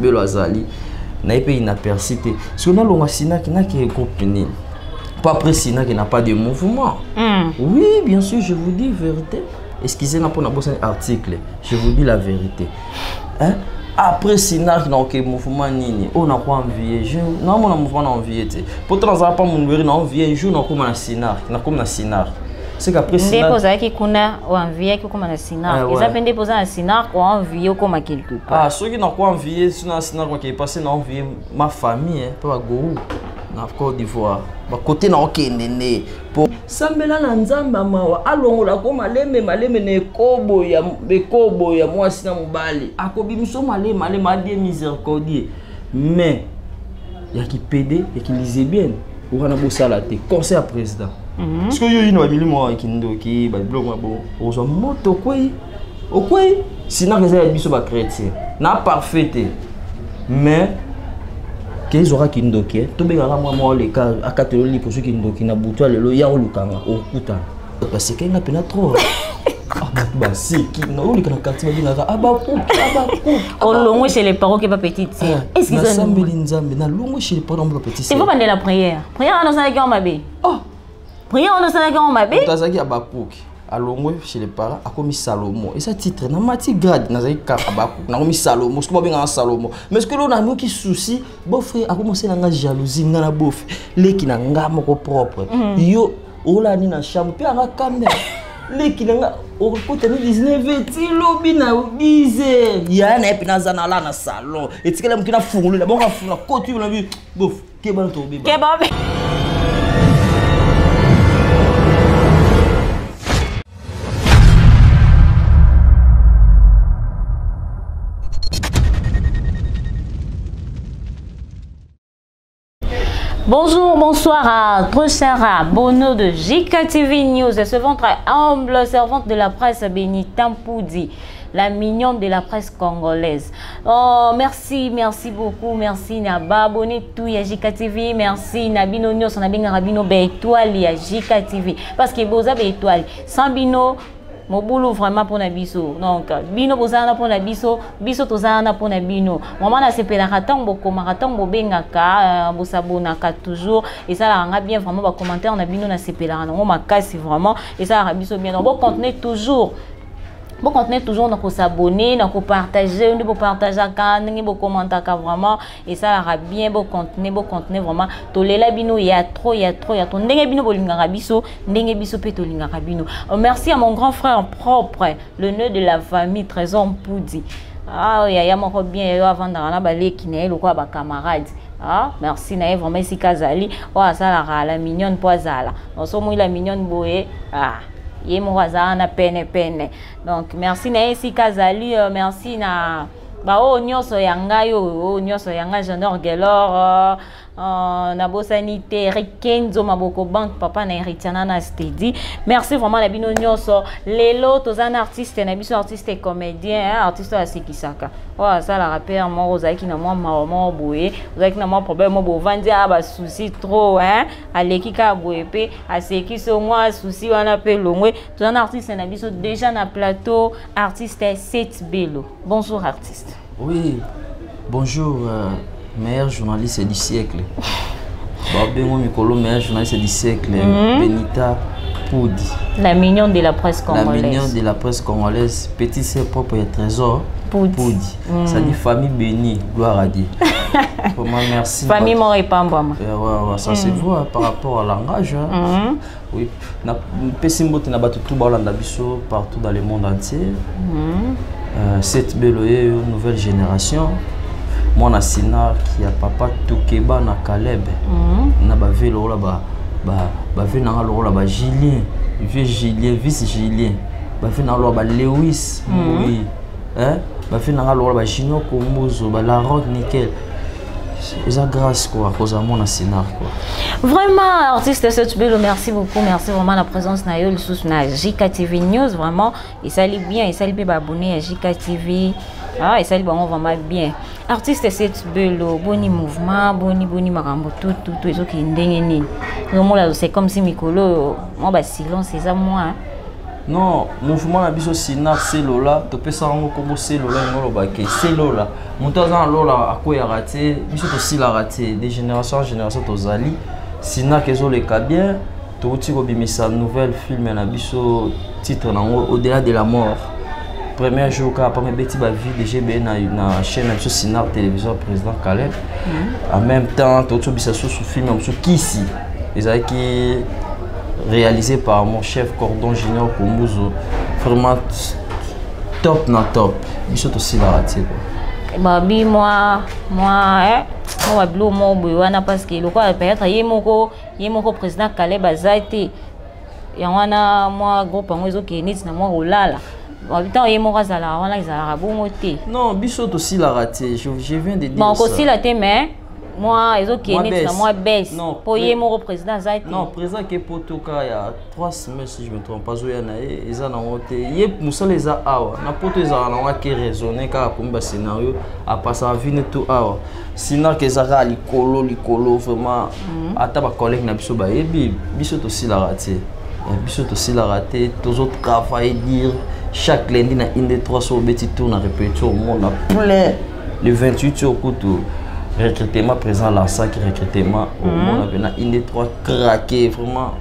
belo azali na pe inaperçu te si on a longa sina qui n'a que groupe ni pas après sina qui n'a pas de mouvement. Oui, bien sûr, je vous dis vérité. Excusez-moi pour un article, je vous dis la vérité. Hein? Après sina qui n'a aucun mouvement ni on a pas envie je non mon mouvement envie te pourtant ça pas mon verre non envie jour na comme na sina c'est qu'après sina déposer qui kuna envie qui comme na sina ils appellent déposer na sina quoi envie comme quelque part ceux qui n'ont pas envie sur na sina qui est passé na envie ma famille pas go na Côte d'Ivoire ba côté na okendene pour sambela na nzamba mawa alongola ko maleme ne kobo ya mwasi na mobali akobimiso malema de miséricordie mais ya ki pédé ya ki lisait bien on a bossé la té conseil à président parce que yo ino babili mo kindoki ba blog mabo ozo moto kwei okwei sina réserve biso ba chrétien na parfaité mais qu'ils aura kindoki to be ngala moi les cas akatelo pour ceux kindoki na buto lelo ya olukanga okuta parce que na pena trop bah si qui no olukana quartier ba ngaka abaku on longo chez les parents qui pas petite est-ce qu'ils ont sambeli nzambe na longo chez les parents pas petite c'est vous pendant la prière on a ça mabe prière on a ça mabe tazaki abaku alongo chez les parents a commis Salomo et ça titre na mati grade na zaki kabaku na commis Salomo ce que bien Salomo mais ce que l'on a mis qui souci beau frère a commencé na jalousie na bof les qui na ngamo ko propre yo ola ni na chambre pe na caméra les qui na au côté ni 19 ti lobi na 10h ya na pe na zana la na salon et tikela mkina fungulu la bon ka fungula côté na bi bof ke ban to bi Bonjour, bonsoir à très chers abonnés de JKTV News. Et ce votre humble servante de la presse Béni Tampoudi, la mignonne de la presse congolaise. Oh, merci beaucoup, merci Naba, abonné tout à JKTV, merci Nabino News, on a bien Rabino Bétoile à JKTV. Parce que Boza Bétoile, sans Bino, mon boulot vraiment pour Nabiso. Donc, Bino Bozana pour Nabiso, Biso Tozana pour Nabino. Maman a se pédaraton, beaucoup marathon, bobengaka, bosabonaka toujours. Et ça, on a bien vraiment des commentaires, on a Bino na se pédaraton, on m'a cassé vraiment. Et ça, Rabiso bien. Donc, bon contenu toujours. Bon contenu toujours, on peut s'abonner, on peut partager, on peut partager on peut commenter vraiment et ça aura bien beau contenu vraiment. Tolela bino il y a trop. Ndenge bino bolinga rabiso, ndenge biso pe tolinga rabino. Merci à mon grand frère propre, le nœud de la famille Trésor Mpoudi. Ah il y a mon bien avant dans la balé qui n'est le quoi ba camarade. Ah merci na vraiment ici Kazali. Oh ça la mignonne poisala. On sommes la mignonne boé. Ah ye morazana pene. Donc merci na esi Kazali, merci na ba o nyoso yangayo Jean Gelor na bosanité Rikenzo Maboko Bank papa na Eritiana na Steady. Merci vraiment na bino nyoso lelo tozana artiste na biso artiste comédien artiste à Sikisaka. Oh ça la rappeur mon Rosaki na moi maman boye Rosaki na moi problème mo vandi ba souci trop aleki ka boepe aseki so moi souci wana pe longwe tozana artiste na biso déjà na plateau artiste Seth Bello. Bonjour artiste. Oui. Bonjour meilleur journaliste du siècle. Babemo Mikolo, meilleur journaliste du siècle. Benita Poudi. La mignonne de la presse congolaise. La mignonne de la presse congolaise. Petit c'est propre et trésor. Poudi. Ça dit famille bénie, gloire à Dieu. Merci. Famille mon épambre. Ça se voit par rapport au langage. Oui. Pessimbote na batu tout balanda biso partout dans le monde entier. Cette belle nouvelle génération. Mon asina qui a papa Toukeba na Caleb na ba vélo là ba vélo na lo là ba Julien vice Julien ba vélo na lo ba Lewis oui ba vélo na lo ba Chino Kombozo ba la rock nickel ça grâce quoi cause à mon asina quoi. Vraiment artiste Seth Bello, merci beaucoup, merci vraiment la présence na yo sous na JKTV News vraiment et ça lit bien et ça lit pas abonné à JKTV. Ah et ça lit vraiment bien. Artiste Seth Bello, boni mouvement, boni marambo tout eso ki ndenge nini. Vraiment là c'est comme si Mikolo moi ba silence c'est ça moi. Non, mouvement na biso Sinar c'est Lola, to pesa ngo kombo c'est Lola ngolo bake, c'est Lola. Monto za Lola akoya raté, biso to sila raté, de génération en génération to zali. Sinar kezo le bien, to uti ko bimisa nouvelle film na biso titre nango Au-delà de la mort. Premier jour ka après beti ba vie de GB na chaîne na biso Sinar télévision président Caleb. En même temps, to uti bisa sous film na Kisi. Ezaki réalisé par mon chef Cordon Junior Komuzo. Vraiment top na top. Biso aussi la raté quoi. Babi moi moi blue mo boyana parce que le quoi peut-être yemoko président Caleb Azati. Ya wana moi groupe ngo ezoki nit na moi olala. Habitant yemoko zala wana izala bongo te. Non, biso aussi la raté. Je viens de dire ça. Bon aussi la te mais moi ezoki nit na moi baisse. Pour yemoko président Azati. Non, président ke potoka ya 3 semaines si je me trompe pas zoya na eza na ngote. Ye musala eza awa. Na poto eza na wa ke raisonner ka komba scénario a passer à vine tout awa. Sinon que ezaka likolo vraiment ata ba collègue na biso ba yebi biso aussi la raté. Biso aussi la raté, tous autres travailler dire chaque lundi na une des 3 sur beti tourne à répétition au monde plein le 28 sur couteau recrutement présent là ça qui recrutement au monde na une des 3 craqué vraiment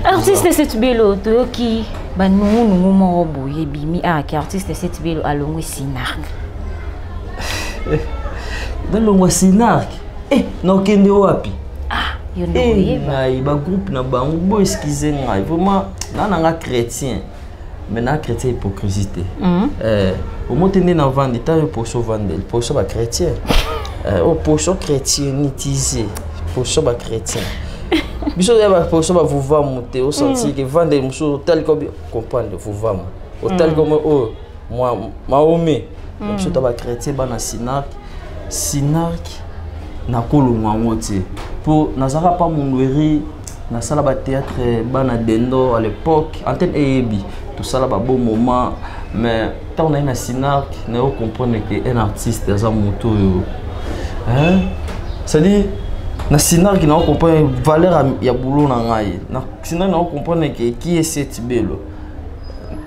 artiste cette belo to qui ba nungu mo boye bimi artiste cette belo alongo Sinar dans le Sinar non kende wapi il ba groupe na bango bo excuser ngai vraiment na chrétien mais na chrétien hypocrisie au mot tene na vendre ta pour so vendre pour so ba chrétien au pour so chrétienitiser pour so ba chrétien biso ya ba pour so ba vous va monter au senti que vendre muso tel comme comprendre vous va au tel comme moi Mahomet biso ta ba chrétien ba na Sinar na kolongwa ngote pour nazara pas mon weri na sala ba théâtre bana dendo à l'époque antenne ebi tout ça là ba bon moment mais tant on a na Sinar na comprendre que un artiste dans un moto hein c'est dit na Sinar qui na comprendre valeur ya boulot na ngai na Sinar na comprendre que qui est cette belle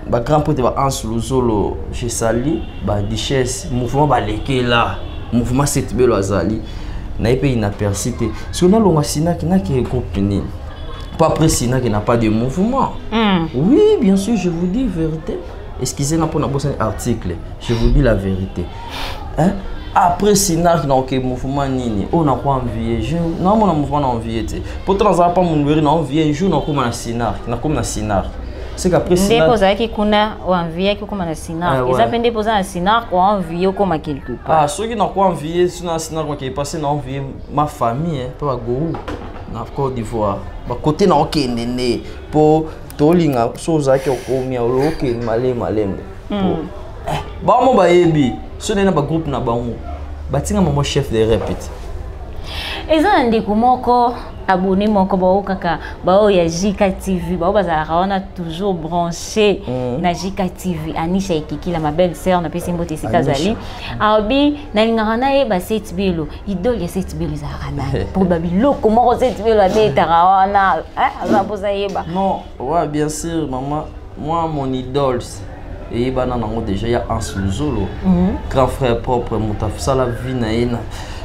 ba grand pote ba Hans Luzolo je sali ba Duchesse mouvement ba leke là mouvement cette belle azali na pas inaperçu te si on a le Sinar qui n'a que compagnie pas après Sinar qui n'a pas de mouvement oui bien sûr je vous dis vérité excusez-moi pour un article je vous dis la vérité hein après Sinar qui n'a aucun mouvement nini on a quoi envier je non mon mouvement n'a envier te pourtant ça pas mon wéri n'a envier jour n'a comme na Sinar c'est qu'après Sinar déposer qui kuna envier qui comme na Sinar ils appellent déposer na Sinar ou envier comme quelque part ah ceux qui n'ont quoi envier sur na Sinar qui est passé n'a envier ma famille pas Gou na Côte d'Ivoire ba côté na okendene pour tolinga soza ki okomia oloke malem pour ba mo ba yebi so na ba groupe na bango batinga mama chef de répète eza ndeko moko abonné moko ba okaka ba o ya Jika TV ba bazala kaona toujours branché na Jika TV Anisha Ikikila ma belle sœur na pesi mbote sikazali abi na lingana e ba set belo idole ya set belo za kana pour babiloko moko set belo abeta kaona aza posa yeba non ouais bien sûr maman moi mon idole et bana nango déjà ya Hans Luzolo grand frère propre mutafisa la vie na ina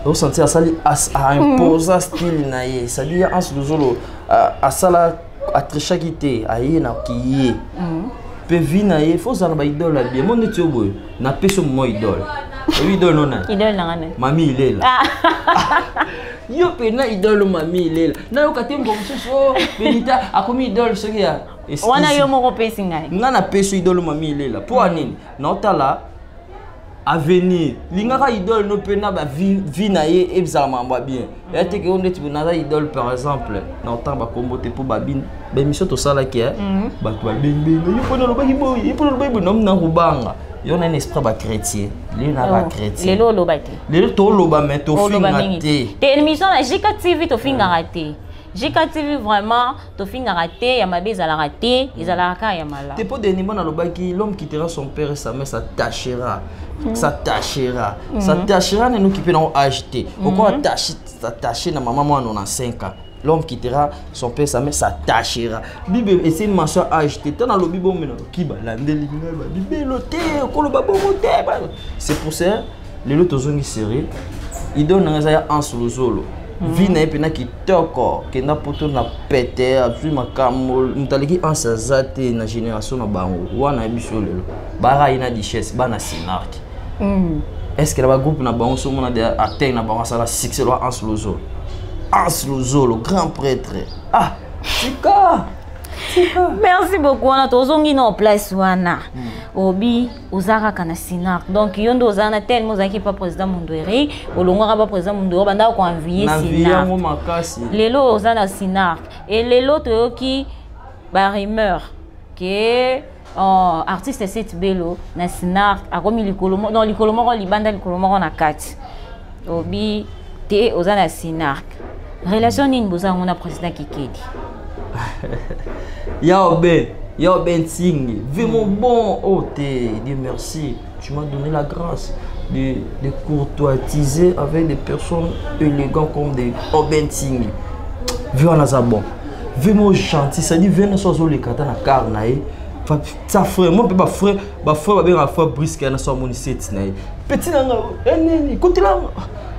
au sentir à imposer style na ye ça dit Hans Luzolo à sala à trichakité à yena qui peut vie na ye faut ça na ba idole bien mon netio boy na peso mo idole idole non idole na ngane mami il est là yo pe na idole mami il est là na yo katembo so benita akomi idole ce qui a wana yo moko pesi ngai ngana peso idole mami il est là pour anine na otala avenir lingaka idole no pena ba vie na ye ebza mamba bien et que on est na idole par exemple na autant ba kombote pour babine ba mission to sala ki ba to ba bembe yo pona lo ba kiboy yo pona lo ba bonom na rubanga yo na un esprit ba chrétien li na ba chrétien lelo lo ba te lelo to lo ba mais to finga te émission na Jika TV to finga raté Jika TV vraiment to finga raté ya mabe za la raté ezalaka ya mala te po de nimba na lobaki l'homme quittera son père et sa mère s'attachera ne nous qui peut nous acheter pourquoi s'attacher na maman moi 95 ans l'homme quittera son père, sa mère s'attachera. Bible, et c'est une mention à acheter. Tant dans le Bible, qui va l'andeli, c'est pour ça, les autres ont série, ils donnent un solo. Vina et pena qui toko, qui n'a pas na pété, a vu ma camol, m'taliki en sazate na génération na bango, wana bisolelo. Bara ina dichesse, bana sinarki. Est-ce que la groupe na bango so mona de atteint na bango ça la succès en solo. Anslozo, le grand prêtre. Ah, Tika. Merci beaucoup. On a tozongi na place wana. Obi ozara kana sinak. Donc yondo ozana tellement zaki pas président Mondoueri, olongora pas président Mondoueri banda ko envier sinak. Lelo ozana sinak. Et lelo toyoki ba rumeur que artiste Seth Bello na sinak akomi likolomo dans likolomo ko libanda likolomo na kati. Obi te ozana sinak. Relation ni boza on a président Kikedi. Yao Ben Singh, vraiment bon, oh Dieu merci, tu m'as donné la grâce de courtoisiser avec des personnes élégantes comme des Ben Singh. Vraiment ça bon, vraiment gentil, ça dit venez sur les katana carnae. Ça frère, moi pas frère, va bien frère brisque na so monisete na. Petit nanga, écoute là.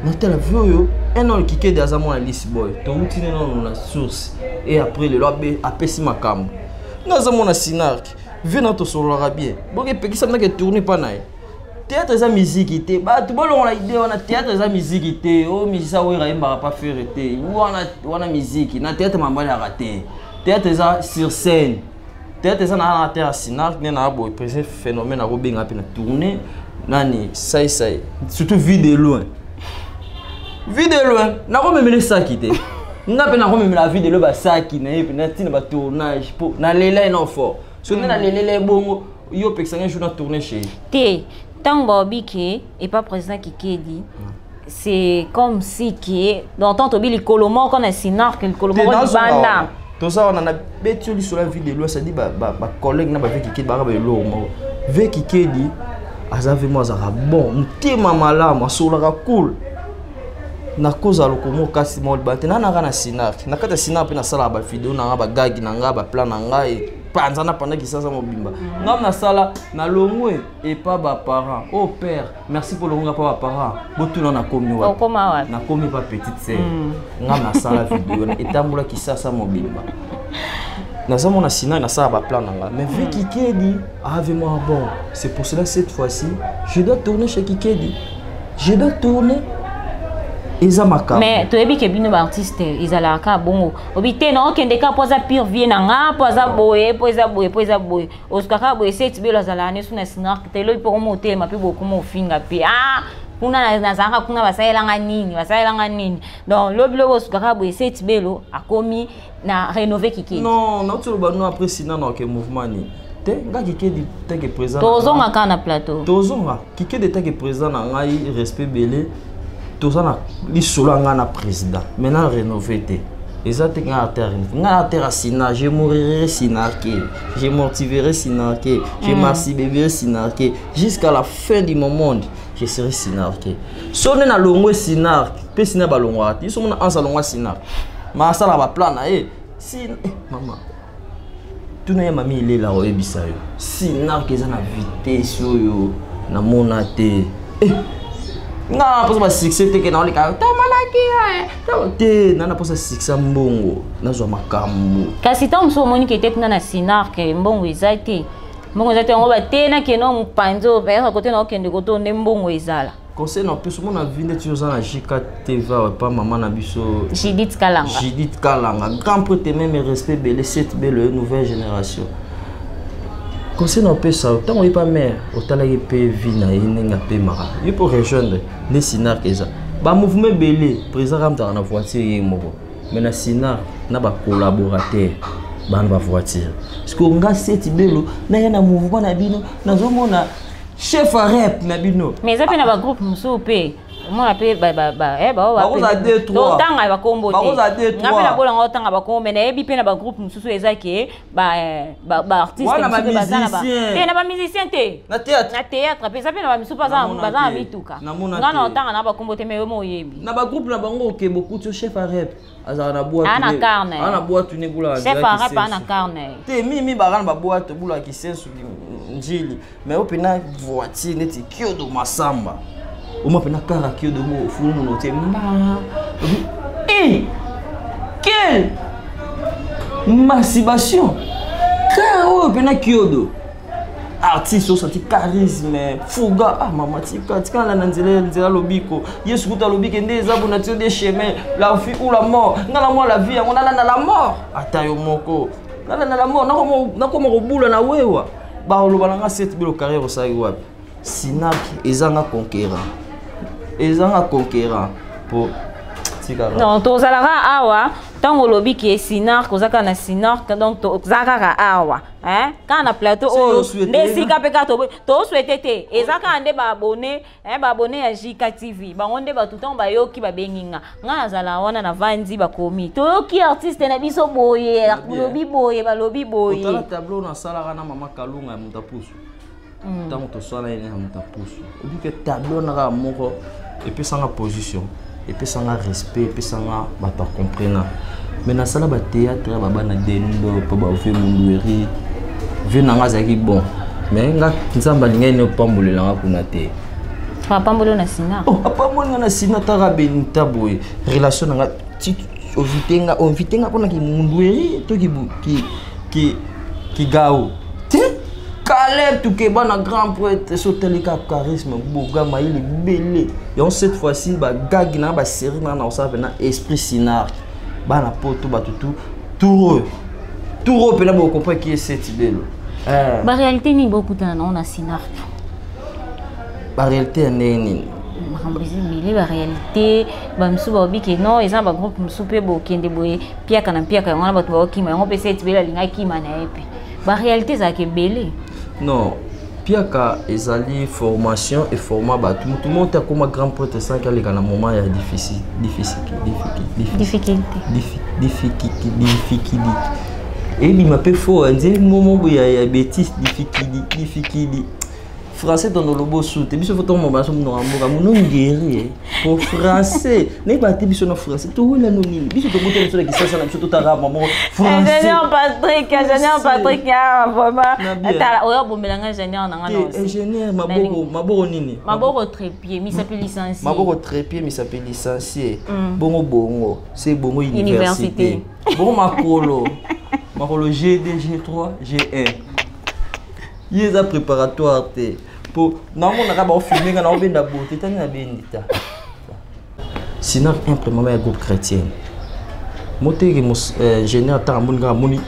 Nathalie vieux, un an qui est dans mon liste boy. Ton outil dans la source et après le lobby a pessi ma cam. Nous avons un sinark. Venant au sol bien. Bon que petit ça n'a que tourner pas naï. Théâtre sa musique était. Bah tout le monde on a idée on a théâtre sa musique était. Oh musique ça oui rien pas faire était. On a musique. Na théâtre m'a mal raté. Théâtre ça sur scène. Théâtre ça na théâtre sinark na boy présent phénomène à robin à peine tourner. Nani ça surtout vu de loin. Vie de loin, n'a pas même le sac qui était. N'a pas même la vie de loin, sac qui n'est pas n'a pas tournage pour n'a les non fort. Si on a les bon, yo pexanga jour dans tourner chez. Té, tant Bobby qui est pas président qui dit. C'est comme si qui dans tant Tobi les Colomans qu'on a sinar que le Colomans banda. Tout ça on en a bêtu sur la vie de loin, ça dit ba collègue n'a pas vu qui ba ba lo. Ve qui dit azave moi ça bon, m'té mama là, moi sur la cool. Na koza lokomo kasi mo batena na kana sinak na kata sinak pe na sala ba video na ba gagi na nga ba plan na nga e panza na panda kisasa mobimba ngam na sala na longwe et pas ba parents oh père merci pour le nga pas ba parents botuna na komi wa na komi pas petite sœur ngam na sala video na etambula kisasa mobimba na zamo na sinak na sala ba plan na nga mais vu Kikedi avec moi bon c'est pour cela cette fois-ci je dois tourner chez Kikedi je dois tourner. Mais tu es bien que bien artiste ils allaient à bongo obité non kende ka poza pire vie na nga poza boye oskaka boye c'est bien la zala ne suna sinak te lo pour monter ma pe beaucoup mo finga pe ah kuna na zanga kuna basaela nini donc lo bilo oskaka boye c'est belo akomi na rénover Kikedi non tu le ba no après sinon non que mouvement ni te nga Kikedi te que présent tozonga kana plateau tozonga Kikedi te que présent na ngai respect belé tous en a l'isolo ngana président maintenant rénové et ça t'es ngana terre sina je mourirai sinarqué je mortiverai sinarqué je marsiberai sinarqué jusqu'à la fin du monde je serai sinarqué sonne na longo sinarqué pe sina balongo ati so mona ansa longo sinarqué ma sala ba plan na si maman tu na mami il est là au ebisayo sinarqué za na vitesse yo na monate nga pas ba succès te ke na olika to malaki te na pas succès mbongo na zo makambo kasi tant so moni ke tek na sinar ke mbongo izate on va te na ke no mpanzo ba côté na okende koto ne mbongo izala conseil na plus mon avis de tu za na JK TV pas maman na biso Judith Kalanga grand prêtre même respect belé cette belle nouvelle génération. Conseil n'a pas ça, tant on est pas mère, autant la paix vina et n'a pas mara. Il faut rejoindre les sinar que ça. Bah mouvement belé, président Ramta na voiture et moro. Mais na sinar na ba collaborateur, ba na voiture. Parce que on a cette belo, na y a un mouvement na bino, na zomona chef rep na bino. Mais ça peut na ba groupe musope. Moi appelle bakoza 2 3 tanga ba kombo te bakoza 2 3 ngapela bola ngo tanga ba kombo mais ebi pe na ba groupe mususu ezaki ba artiste mususu bazana ba te na ba musicien te na théâtre pe ça pe na ba mususu bazana mituka ngana tanga na ba kombo te mais mo yebi na ba groupe na bango ke beaucoup de chef à rep azana na boîte ana carne ana boîte ne bula chef à rep ana carne te mimi barana ba boîte bula ki sensu njili mais opena voiture neti kiodo masamba uma pena kara kiodo mo fulu no te ma quelle masturbation karo pena kiodo artiste au senti charisme fuga mama tika la nzela lobiko yesu kuta lobike ndeza bona tio des chemins la vie ou la mort ngala moi la vie on a la mort atayo moko ngala na la mort nakoma kobula na wewa ba lobana nga set bilo carrière sa wapi sinaki ezanga conquérant pour tikara non to zalara awa tango lobi ki sinar kozaka na sinar donc to zakaka awa kana plateau o ndesika peka to souhaiter te ezaka ande ba abonné ya JK TV ba onde ba tout temps ba yoki ba benginga nga zala wana na vandi ba komi to ki artiste na biso boye lobi boye ba lobi boye to tableau na sala na mama kalunga ya mutapusu tango to sala ene ya mutapusu obi ke tableau na moko et puis sans la position et puis sans respect et puis sans bato comprendre mais na sala ba théâtre ba bana dendo po ba ofe mundueri vie na nga zaki bon mais nga nzamba linga ne pambolela nga kuna te pambolo na sina pambolela na sina tara benita boy relation nga ti ovitenga pona ki mundueri to ki gao te Caleb Toukeba na grand poète sotelika charisme boga maïli belé et cette fois-ci ba gag na ba série na ça na esprit sinar ba na poto ba tout pe na bo comprendre qui est cette idée là ba réalité ni beaucoup dans on a sinar ba réalité nini mais la réalité ba msuba obiki non ils ont ba groupe msupe bo kende boye piaka na piaka ngona ba to ba kima on peut cette bela linga kima na epe ba réalité za ke belé non piaka ezali formation et format ba tout le monde comme grand poète sans qu'il y a un moment il y a difficulté et il m'a fait fort un moment où il y a bêtise difficulté français dans le lobo sous te biso photo mama so no amour mon guéri pour français n'est pas te biso no français to la no nini biso to bote biso la kisasa na biso to tara maman français ingénieur Patrick ya vraiment ata oyo bomelanga ingénieur na ngana aussi ingénieur maboko nini maboko trépied mi s'appelle licencié maboko trépied mi s'appelle licencié bongo c'est bongo université bongo makolo G2 G3 G1 il est préparatoire pour non on a pas filmé on a bien d'abord t'es na bendita sinon implément un groupe chrétien moté que général ta munga muni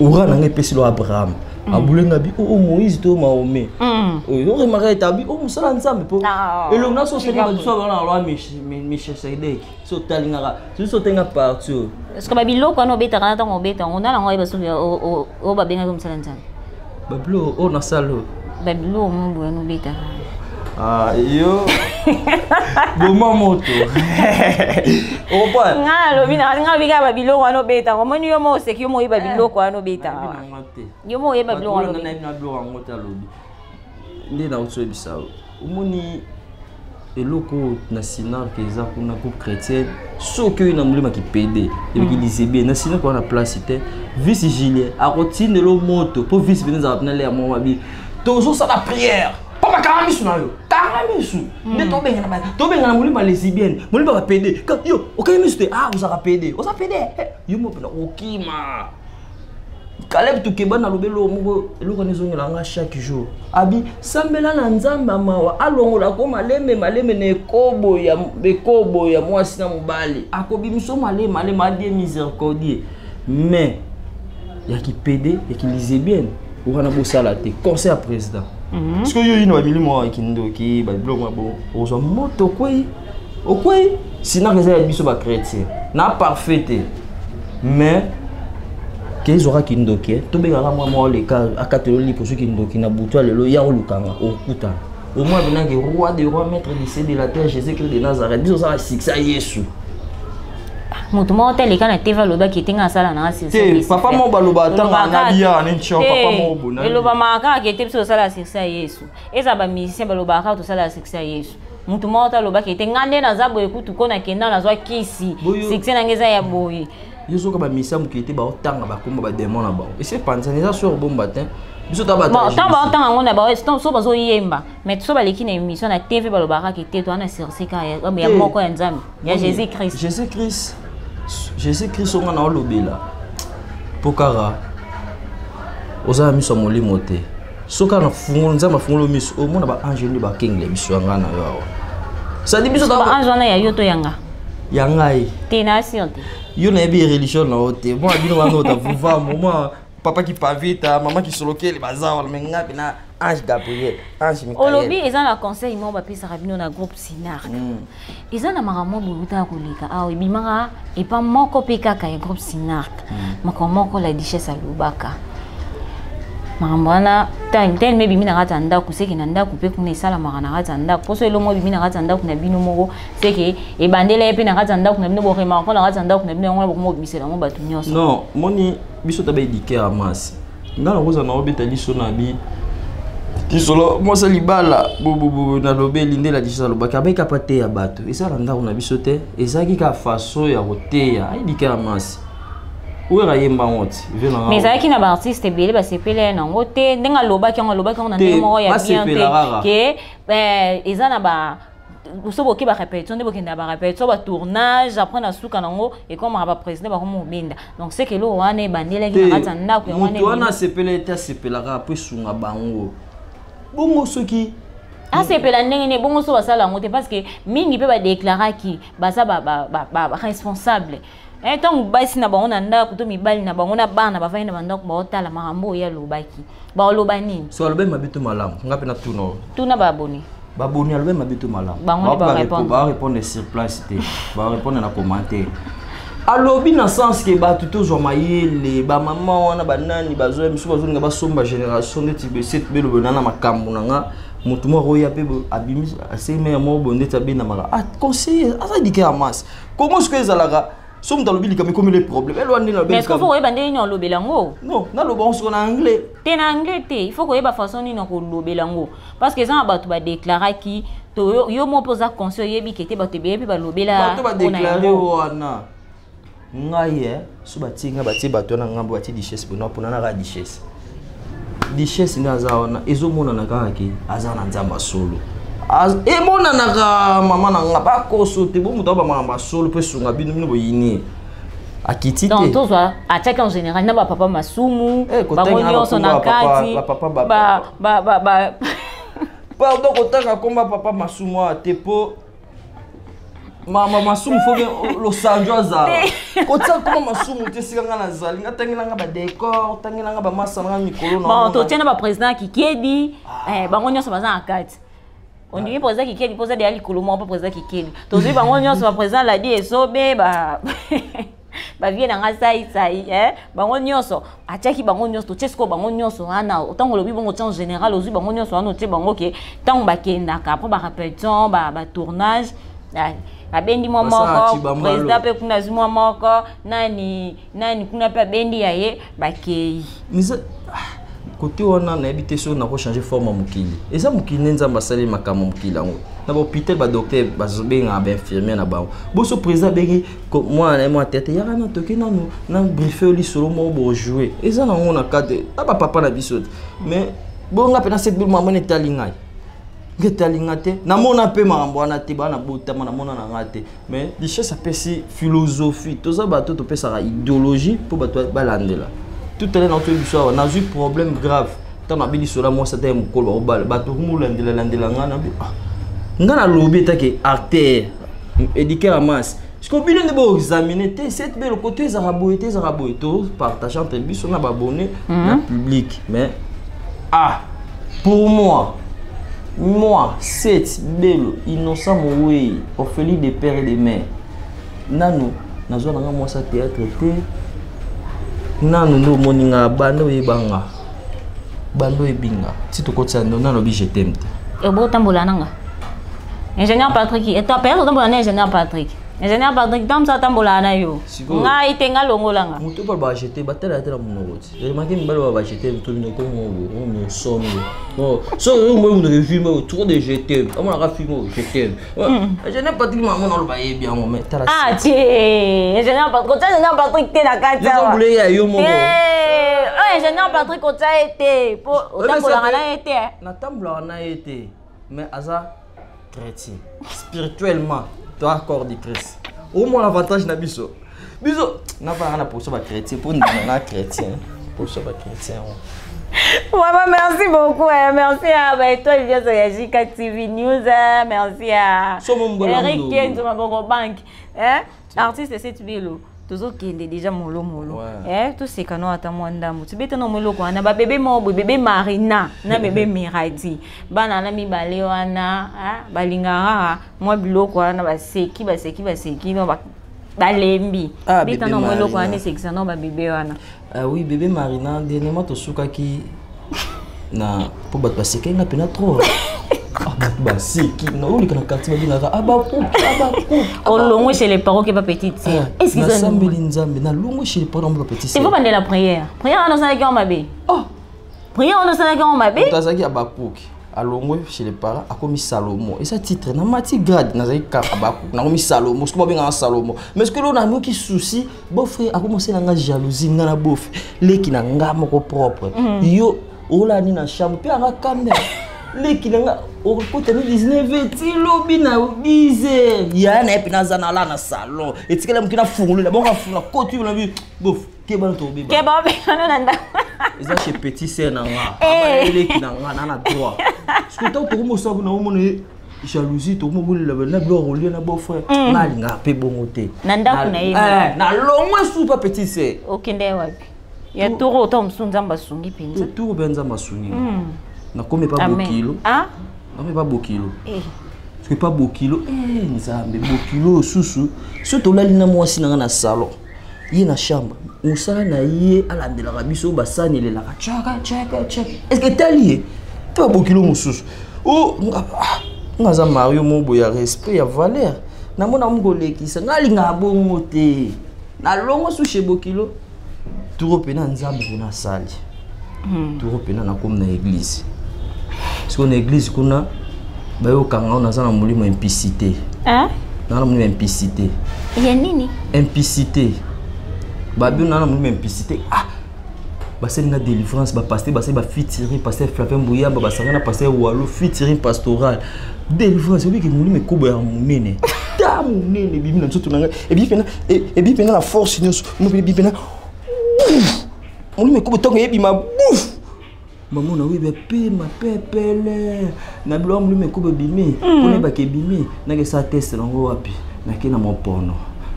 ora na ngepesi lo Abraham abulenga bi o Moïse to Mahomet o remarqué tabi o musala nzambe po et le na so c'est pas so na loi Michel Sedek so talinga so tenga partout est-ce que babilo ko no beta kana tango beta on a la ngoi baso o babenga comme musala nzambe bablo o na salo bablo mo bueno beta yo boma moto o pa nga biga babilo wana beta ko moni yo mo se ki yo mo iba babilo ko wana beta yo mo iba babilo wana na blo wana ngota lobi ndi na utso bisao umoni eloko na sinar ke za kuna groupe chrétien so que na mulima ki pede et ki lisebe na sinar ko na place te vice Julien a rotine lo moto pour vice venir za na le mo mabi toujours ça la prière papa karamisu na yo karamisu ne to benga na mulima lesbienne mulima ba pede yo okayimisu te vous a pede yo mo pena okima Caleb Toukeba na lobelo moko eloko nezongela nga chaque jour abi sambela na nzamba mawa alongola ko maleme ne kobo ya mwasi na mobali akobimiso maleme adie miséricordie mais ya ki pede ya ki lisbienne wana bosala te conseil à président parce que yo ino ba milimo kindoki ba blog mabo ozo moto okwe sina reza ya biso ba chrétien na parfait mais qu'ils aura kindoki to benga moi le cas akatelo li pour ceux qui ndoki na buto lelo ya olukanga okuta au moins benaki roi des rois maître du ciel de la terre Jésus-Christ de Nazareth biso ça succès Yesu moto mo tele kana teva loba ketenga sala na succès papa mo baloba tanga na bia ni ncho papa mo bona loba maka kete biso sala succès Yesu eza ba musicien baloba ka to sala succès Yesu moto mo ta loba ketenga nde na zabo ekutu kona kenda na zwa kisi succès na ngeza ya boye Yesu ka ba musicien mukete ba otanga ba komba ba démon na ba et c'est panzaniza sur bon matin biso ta ba tanga ngona ba so ba zo yemba mais so ba leki na émission na TV balobaka kete to ana sirsika ya moko ya nzambe ya Jésus-Christ on a lobela pokara oza miso molimo te soka na fungo nzamba fungo miso o mona ba angeli ba kingle miso ngana yo ça dit biso ba angela ya yoto yanga yangai te nation te yo na bi religion na ote moi bino wana ta vuva moi papa qui pavita maman qui solokele bazawala menga bina Ange Gabriel Ange Michael olobi eza na conseil mo ba pesa rabino na groupe Sinark eza na maramo buluta koleka awo bimanga et pas moko pekaka ya groupe Sinark moko la duchesse alubaka marambana tel me bimina kata ndako seki na ndako pe kuna isala marana kata ndako poso elo mo bimina kata ndako na bino moko seki e bandela epe na kata ndako na bino bo rema ko na kata ndako na bino ngona mo bisela mo batu nyonso non moni biso tabe éduquer à masse ngana koza na obeta liso na bi kisolo mo sa libala bu na lobeli ndela disa lobaka beka pate ya bato esa randa na biso te ezaki ka façon ya roteya éduquer à masse ouera yemba ngoti vena mais ezaki na ba artiste belé ba sepele na ngote ndenga lobaki na ndemo ya bien te ke eza na ba usobo ki ba répétition de bokenda ba répétition ba tournage après na suka nango et comme ba président ba komo benda donc c'est que lo wana bandela ki na kata ndako ya wana wana sepele ta sepela ka pe sunga bango bongo soki sepela ndenge ne bongo so basala ngote parce que mingi pe ba déclarer ki baza ba responsable tant basi na bango na ndako to mibali na bango na bana ba vaina bandako ba otala marambo ya lobaki ba loba nini so lobe mabito malamu ngape na tuna ba abonné baboni alwe mabito malamu ba répondre sur place te ba répondre na commentaire alobi na sens que ba tuto zo mayele ba maman wana banani bazo misu bazo nga ba somba génération de tibe set belo na makambo nga mutu mo roya pe abimi ase me mo bonde tabe na mara conseiller asa dike amas comment est-ce que ezalaga somme dans le bil comme les problèmes elle wandi na mais est-ce qu'il faut yeba ndeni no lobelango non na loba on en anglais te na anglais te il faut ko yeba façon ni no ko lobelango parce que ça ba tu ba déclarer ki to yo mo posa conseil yebi kete ba te be ba lobela ba déclarer wana ngaye so ba tinga ba ti ba to na ngambo ba ti duchesse bona pona na ra duchesse ni azaona ezo mona na kaka ki azana nzamba solo e mona na ka mama na ngaba ko so te bo muto ba mama solo pe sunga bino boyini akiti te donc to soit attaque en général na ba papa masumu ba ngonyo so na kati ba pardon kotanga komba papa masumu te po mama masumu foge lo sanjo za kotsa koma masumu te sikanga na zali ngatangela nga ba décor tangela nga ba masa nga mikolo na bon to tiena ba président Kikedi ba ngonyo so baza akati on dit président Kikedi posa de ali kolomo pas président Kikedi to zi ba ngonyo so ba président la di esobe ba vie na ngasai sai ba ngonyo so achaki ba ngonyo to chesko ba ngonyo so ana otango lobi bongo en général ozi ba ngonyo so ano te bango ke tango ba kenda ka après ba répétition ba tournage abendi mwa moko président pe kuna zimwa moko nani kuna pe bendi yaye bakei mise côté wana na habité sur na ko changer forme mukili eza mukili nzamba sali makamo mukili ngo na hôpital ba docteur ba zobenga ba infirmier na ba bo so président begi moi tête ya na toki na briefer li solo mo bo jouer eza na ngona kade aba papa na biso mais bo nga pe na cette maman ne talingai Getalingate, na mona pe marambwana te bana botama na mona na ngate mais richesse apesi philosophie to za bato to pesa idéologie pour bato balandela tout à l'heure notre biso on a eu problème grave tant na bili sola moi c'était mukolo obal bato mulandela landela ngana ngana lobi take artère éduquer à masse ce qu'on peut de examiner cette belle côté zaraboité to partager entre biso na abonné na public mais pour moi, cette belle innocent moué, Ophélie des pères et des mères. Nanu, nazo nanga moi ça théâtre té. Nanu no moninga bando e banga. Bando e binga. Si to kotsa ndo nano bi je t'aime. beau tambola nanga. Ingénieur Patrick, et toi père tambola na ingénieur Patrick. Ingénieur Patrick tam sa tambola na yo. Nga itenga longola nga. Mutu pa ba jeter batela tela monoti. Je remarqué mbalo ba jeter mutu bino ko mo somme. Non, so moi on revue trop de jeter. Comment on a filmé jeter. Ingénieur Patrick maman on ba bien mon mais tala. Ah tié, ingénieur Patrick te na kata. Je voulais ya yo mo. Ingénieur Patrick ko tsa été pour tambola na été. Na tambola na été. Mais aza chrétien spirituellement toi accord de Christ au moins l'avantage na biso na pas na pour ça chrétien pour na chrétien pour ça chrétien. Maman, merci beaucoup. Merci à toi, il vient sur JK TV News. Merci à Eric Ken de ma banque. Artiste, c'est tu vélo. Toujours qui est déjà molo. Tout ce qu'on a à Tamwanda. Tu bêtes non molo quoi. Na bébé Mobo, bébé Marina, na bébé Miradi. Banana mi balewana, balingara. Moi bilo quoi. Na baseki. No balembi. Bêtes non molo quoi. Ne c'est que ça non bébé wana. Oui, bébé Marina, dernièrement tu souka qui na pour battre passer qu'il n'a pas trop. Bah c'est qui na où les quartier va dire on longue chez les parents qui pas petite sœur. Est-ce qu'ils ont Nzambe na longue chez les parents pas petite sœur. Il faut demander la prière. Prière on a qui on mabé. Oh. Prière on a qui on mabé. Tu as qui Abakouk. Alongo chez les parents a commis Salomon et ça titre na mati grade na zaki Abakouk na commis Salomon ce que bien Salomon mais ce que l'on a mo qui souci beau frère a commencé na jalousie na bof leki na nga moko propre yo ola ni na chambre pe anga caméra leki na nga o côté 19 ti lobi na bize ya na epina za na la na salon et tikela mukina fungulu bon ka funa côté na bi bof ke ba to bi ke ba na nda eza chez petit sœur na nga leki na nga na droit ce que tant pour mo ça na mo jalousie to mo bolela na bilo rolé na beau frère na linga pe bongo te na ndako na ye na longwe sou pas petit sœur okende wapi ya toro to msunzamba sungi pinza toro benza masungi na comme pas beau kilo ah na pas beau kilo parce que pas beau kilo nzambe beau kilo susu surtout là lina mwasi na salon yi na chambre musala na ye alandela biso basani le la chaka est-ce que t'as lié pas beau kilo mususu oh ngaza Mario mobo ya respect ya valeur na mona mngolekisa ngalinga bongo te na longo su chez Bokilo turo pena nzambe kuna sali turo pena na comme na église parce que na église kuna bayo kanga na za na mulimo implicité na mulimo implicité ya nini implicité babi na mulimo implicité basé na délivrance ba pasteur basé ba fitirer pasteur Flavien Bouyamba basanga na pasteur Walo fitirer pastoral délivrance obi ke mulimo kobo ya munene ta munene bibi na tsoto nanga et bi pena la force nyos mo bi pena mulimo kobo tongo yebi ma bouf maman na oui be pe ma pepele na bilo mulimo kobo bimi pone ba ke bimi na ke sa test nango wapi na ke na mopono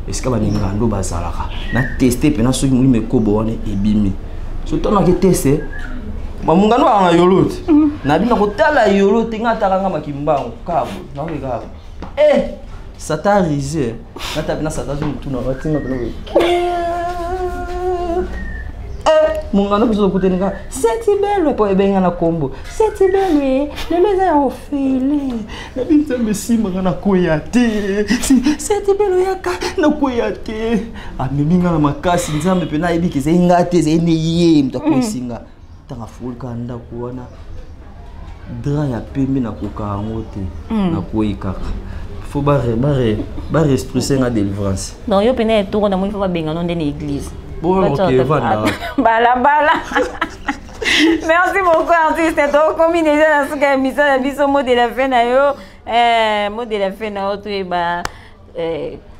est-ce que ba ninga ndo bazalaka na tester pena so mulimo kobo wana ebimi surtout na ketese mamungano ana yolote na bina kotala yolote ngata nga makimbango kabo na wega satarisé na tabina satarisé mutuna watinga bino mungano biso kutenga c'est belle po ebenga na kombo c'est belle le leza ofele na binta mesima na koyate c'est belle yaka na koyate ameminga na makasi nzambe pena ebikise ngate zene ye mtakosinga tanga fulka nda kuona dra ya pembe na kokango te na koyikaka faut ba respecter na délivrance donc yo pena tour na mo faut ba benga non de l'église. Bon, ok, voilà. Bala. Merci beaucoup, artiste. Donc, comme il est dans ce cas, mission de biso mot de la fin na yo, mot de la fin na yo, tu es ba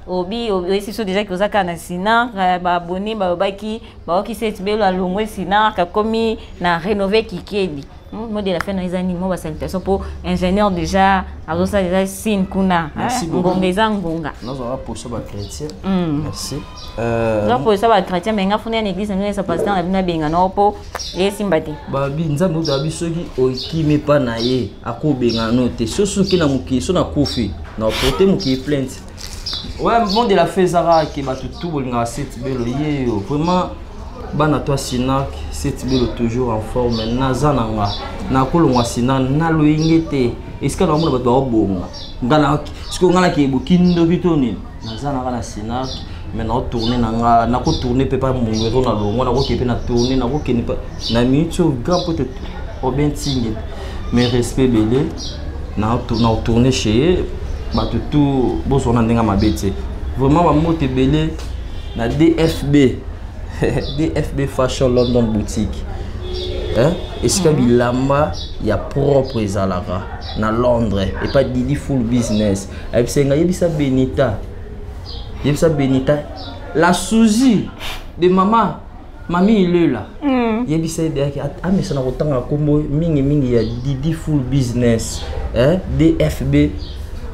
obi aussi so déjà que ça kana sina ba abonné ba baki ba ki set belo alongwe sina ka komi na rénover kikeli. Mot de la fin na izani mo ba salutation pour ingénieur déjà azo ça déjà sin kuna ngongeza ngonga. Nous on pour ça ba chrétien. Merci. Nous pour ça ba chrétien mais nga funa na église nous ça pasteur na bina benga no po et simbati. Ba bi nzambe do abisoki okime pa na ye akobenga no te sosuki na muki so na kofi na porter muki plainte. Ouais, bon de la Fezara qui va tout bolinga cette belle vraiment bana toi sinak cette belle toujours en forme nazananga na kolongwa sinan na loingete est-ce que na mona bato bonga ngana ce que ngana ki bokindo bitoni nazana kana sinak mais na tourner na ko tourner pe pas mongero na longo na ko kepe na tourner na ko keni pas na minute grand peut-être au bien tingue mais respect belé na tourner chez bato tout bosona ndenga mabete vraiment ba mote belé na DFB DFB Fashion London Boutique. Hein? Est-ce que bilamba il y a propre ezalaka na Londres et pas Didi full business. Et puis yebisa Benita. Yebisa Benita la Suzy de maman. Mami il est là. Yebisa ideki mais ça na kotanga kombo mingi ya Didi full business. Hein? DFB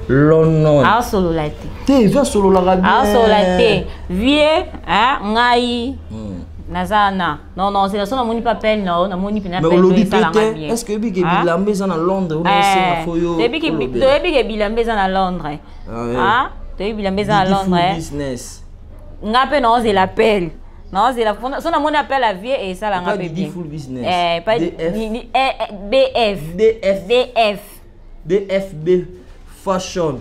London. Ah solo la te va solo la bien. Ah solo la te. Vie hein ngai. Nazana. Non, c'est la seule moni papel non, na moni pina papel. Est-ce que bi ke bilambe za na Londres ou c'est foyo? Depuis que bilambe za na Londres. Ah, depuis bilambe za na Londres. Business. Ngape non, c'est l'appel. Non, c'est la son moni appel à vie et ça la ngape bien. Full business. Pas DFB Fashion.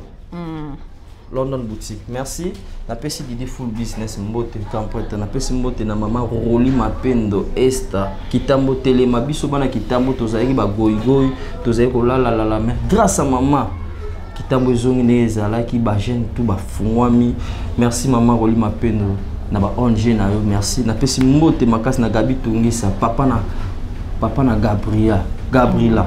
London Boutique. Merci. Na pesi Didi full business mbote kampreta na pesi mbote na mama Roli Mapendo Esta kitambo tele mabiso bana kitambo tozaki ba goigoi tozaki ko la mais grâce à maman kitambo zongi nezala ki ba jeune tout ba fungwami. Merci maman Roli Mapendo na ba ONG na yo merci na pesi mbote makasi na Gabi Tungisa papa na Gabriela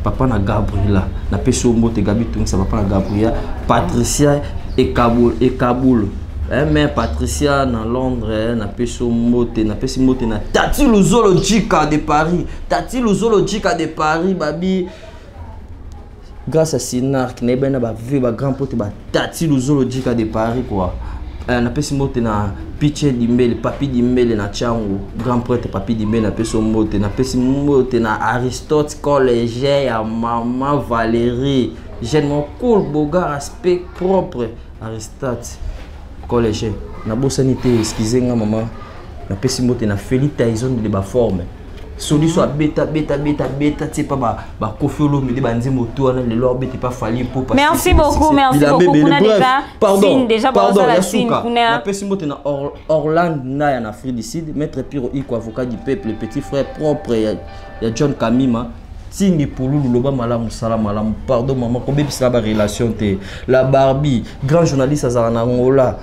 papa na Gabriela na pesi mbote Gabi Tungisa papa na Gabriela Patricia et Kaboul. Mais Patricia na Londres na pesi mbote na Tati Zoologica de Paris. Tati Zoologica de Paris babi. Grâce à Sinar qui n'est pas ba grand pote ba Tati Zoologica de Paris quoi. Na pesi mbote na Piche Dimbele, Papi Dimbele na Chango, grand prêtre Papi Dimbele na pesi mbote na Aristote collège ya maman Valérie. Jeune cool, beau gars, aspect propre. Aristote collège. Na bosanité, excusez-moi maman. Na pesi mbote na Félix Tyson de ba forme. Soli soit bêta, c'est pas ba kofiolo mais ba nzimo to na le lor bêta pas fallu pour passer. Merci beaucoup. Pardon. Na pesi mbote na Orlando na en Afrique du Sud, maître Piro Iko avocat du peuple, le petit frère propre ya John Kamima. Tingi Poulou Loba Malam Salam Malam. Pardon maman, combien de la relation te la Barbie, grand journaliste à Zaranangola.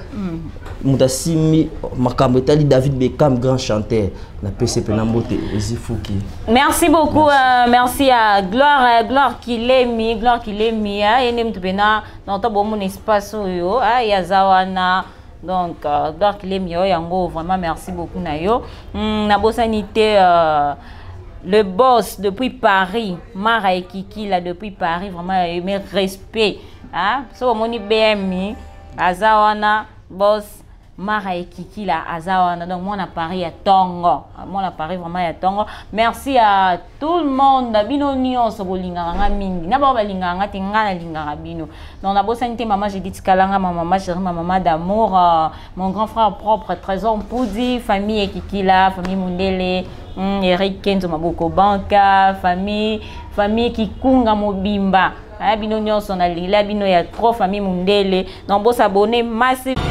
Moutasimi Makambetali David Beckham, grand chanteur. La PCP Nambote Ezifouki. Merci beaucoup, merci à Gloire qui l'aime, et n'aime tout bena dans ton bon espace yo, Yazawana. Donc Gloire qui l'aime yo, yango vraiment merci beaucoup nayo. Na bosanité le boss depuis Paris, Mara et Kiki là depuis Paris, vraiment mes respect. Hein? So moni BMI, Azawana, boss Mara et Kiki là, Azawana. Donc moi on a Paris à Tongo. Moi on a Paris vraiment à Tongo. Merci à tout le monde. Bino nion so bolinganga mingi. Na ba balinganga tingana linganga bino. Donc na bosanité maman j'ai dit Kalanga maman chérie maman d'amour, mon grand frère propre Trésor Mpoudi, famille et Kiki là, famille Mundele. Eric Kenzo Maboko Banka, famille Kikunga Mobimba. Bino nyonso na lila bino ya trop famille Mundele. Donc bo s'abonner massivement.